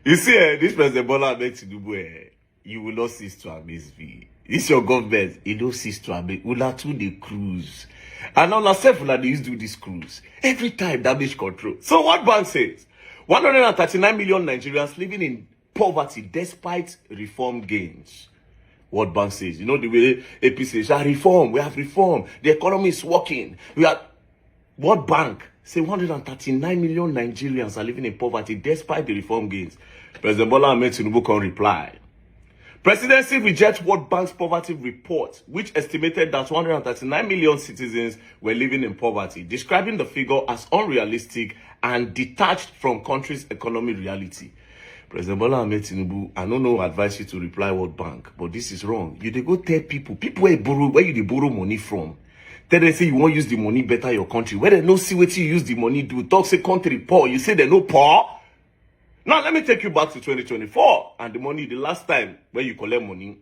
You see, this President Bola Ahmed Tinubu, you will not cease to amaze me. This your government, it don't cease to amaze. Una too the cruise. And on ourselves, they used to do this cruise. Every time, damage control. So what bank says? 139 million Nigerians living in poverty despite reform gains. What bank says? You know the way AP says, reform, we have reform. The economy is working. What bank? Say 139 million Nigerians are living in poverty despite the reform gains. President Bola Ahmed Tinubu can reply. Presidency rejects World Bank's poverty report, which estimated that 139 million citizens were living in poverty, describing the figure as unrealistic and detached from country's economic reality. President Bola Ahmed Tinubu, I don't know advise you to reply World Bank, but this is wrong. You dey go tell people where you dey borrow money from. Tell them say you won't use the money better your country. Where they no see what you use the money do. Talk say country poor. You say they no poor. Now let me take you back to 2024 and the money the last time when you collect money.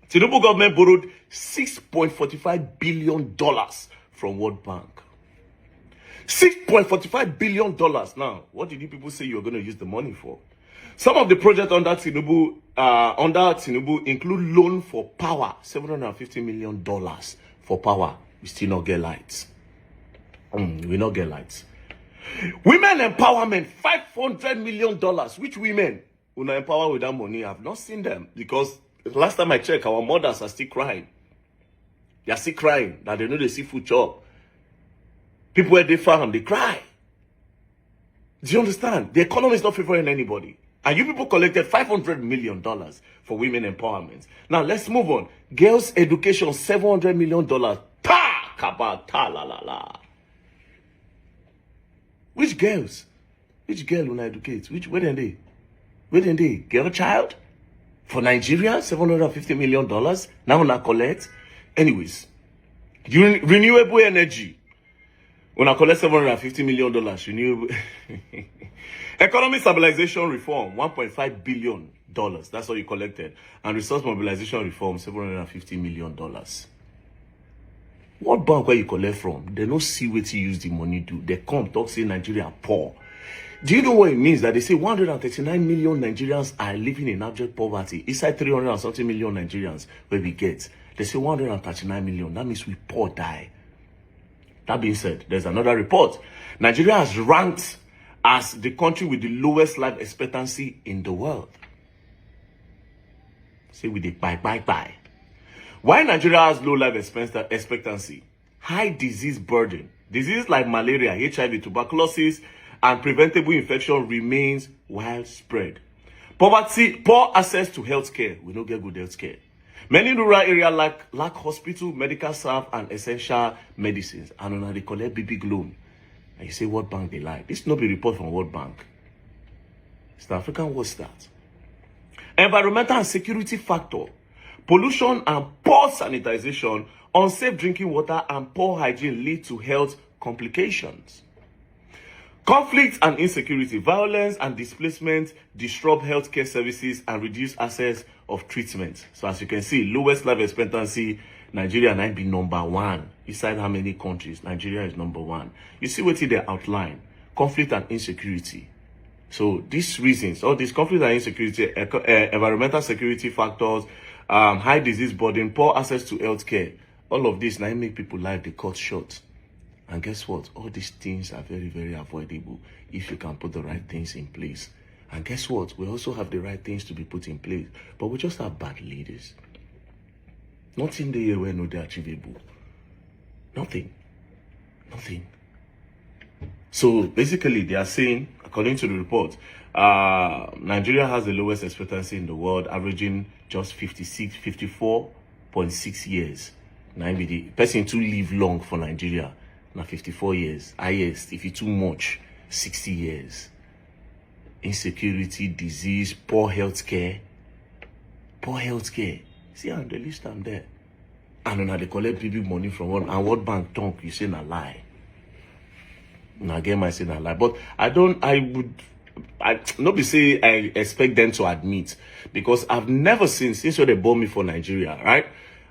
Tinubu government borrowed $6.45 billion from World Bank. $6.45 billion. Now, what did you people say you were going to use the money for? Some of the projects under Tinubu include loan for power, $750 million for power. We still not get lights. We not get lights. Women empowerment, $500 million. Which women who not empower with that money? I've not seen them because last time I checked, our mothers are still crying. They are still crying that they know they see food chop. People where they farm, they cry. Do you understand? The economy is not favoring anybody. And you people collected $500 million for women empowerment. Now, let's move on. Girls' education, $700 million. Ta! Kaba, ta, la, la, la. Which girls? Which girl will I educate? Where are they? Where are they? Girl child? For Nigeria, $750 million. Now when I collect. Anyways, renewable energy. When I collect $750 million, renewable... Economic stabilization reform, $1.5 billion. That's what you collected. And resource mobilization reform, $750 million. What bank where you collect from? They don't see what you use the money do. They come talk say Nigeria poor. Do you know what it means that they say 139 million Nigerians are living in abject poverty? Inside 300 and something million Nigerians where we get. They say 139 million. That means we poor die. That being said, there's another report. Nigeria has ranked as the country with the lowest life expectancy in the world. Say with the bye. Why Nigeria has low life expectancy? High disease burden. Diseases like malaria, HIV, tuberculosis, and preventable infection remains widespread. Poverty, poor access to healthcare. We don't get good healthcare. Many rural areas lack hospital, medical staff, and essential medicines. And when they collect big loan. And you say World Bank they lie. This is not a report from World Bank. It's the African World Stat. Environmental and security factor. Pollution and poor sanitization, unsafe drinking water, and poor hygiene lead to health complications. Conflict and insecurity, violence and displacement disrupt healthcare services and reduce access of treatment. So as you can see, lowest life expectancy, Nigeria might be number one. Beside how many countries, Nigeria is number one. You see what they outline, conflict and insecurity. So these reasons, all these conflict and insecurity, environmental security factors, high disease burden, poor access to healthcare, all of this now make people life they cut short. And guess what? All these things are very, very avoidable if you can put the right things in place. And guess what? We also have the right things to be put in place, but we just have bad leaders. Nothing there where no they're achievable. Nothing. So basically, they are saying, according to the report, Nigeria has the lowest expectancy in the world, averaging just 54.6 years. Now, the person to live long for Nigeria, now 54 years. Highest, if it's too much, 60 years. Insecurity, disease, poor healthcare. See how the list I'm there. And when they collect big money from one and World Bank talk, you say na lie. Now again, I say na lie. But I not be say I expect them to admit, because I've never seen, since they bought me for Nigeria, right?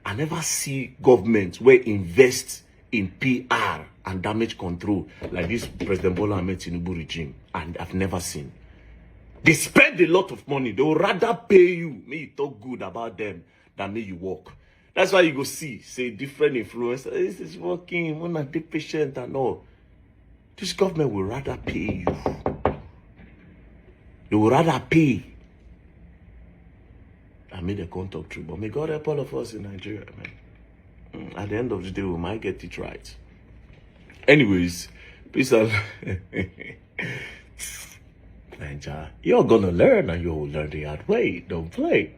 I never see government where invest in PR and damage control like this President Bola Ahmed Tinubu regime, and I've never seen. They spend a lot of money. They will rather pay you, may you talk good about them, than may you work. That's why you go see, say, different influencers. This is working, one of the patient and all. This government will rather pay you. They will rather pay. I made a contact true, but may God help all of us in Nigeria, man. At the end of the day, we might get it right. Anyways, peace out. Nigeria, you're gonna learn and you'll learn the hard way. Don't play.